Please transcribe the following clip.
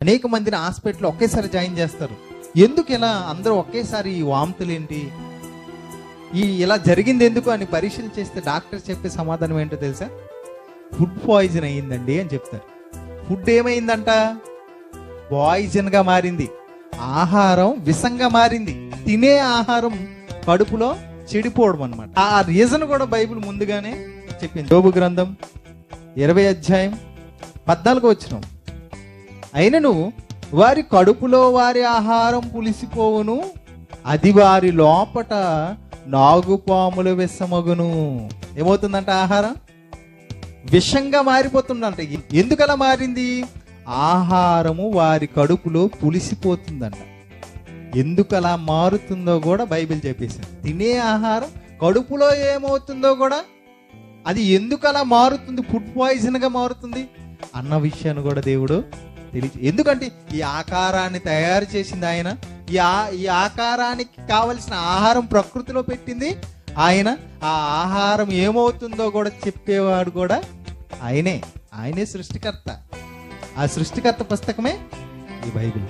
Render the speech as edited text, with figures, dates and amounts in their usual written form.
అనేక మందిని హాస్పిటల్ ఒకేసారి జాయిన్ చేస్తారు. ఎందుకు ఇలా అందరూ ఒకేసారి ఈ వాంతులు ఏంటి, ఇలా జరిగింది ఎందుకు అని పరీక్షలు చేస్తే డాక్టర్ చెప్పే సమాధానం ఏంటో తెలుసా? ఫుడ్ పాయిజన్ అయ్యిందండి అని చెప్తారు. ఫుడ్ ఏమైందంట? పాయిజన్ గా మారింది. ఆహారం విషంగా మారింది. తినే ఆహారం కడుపులో చెడిపోవడం అన్నమాట. ఆ రీజన్ కూడా బైబిల్ ముందుగానే చెప్పింది. యోబు గ్రంథం 20:14 అయినను వారి కడుపులో వారి ఆహారం పులిసిపోవును, అది వారి లోపట నాగుపాముల విషమగును. ఏమవుతుందంట? ఆహారం విషంగా మారిపోతుందంట. ఎందుకు అలా మారింది? ఆహారము వారి కడుపులో పులిసిపోతుందంట. ఎందుకు అలా మారుతుందో కూడా బైబిల్ చెప్పేసింది. తినే ఆహారం కడుపులో ఏమవుతుందో కూడా, అది ఎందుకు అలా మారుతుంది, ఫుడ్ పాయిజన్ గా మారుతుంది అన్న విషయాన్ని కూడా దేవుడు తెలియదు. ఎందుకంటే ఈ ఆకారాన్ని తయారు చేసింది ఆయన. ఈ ఆకారానికి కావలసిన ఆహారం ప్రకృతిలో పెట్టింది ఆయన. ఆ ఆహారం ఏమవుతుందో కూడా చెప్పేవాడు కూడా ఆయనే సృష్టికర్త. ఆ సృష్టికర్త పుస్తకమే ఈ బైబిల్.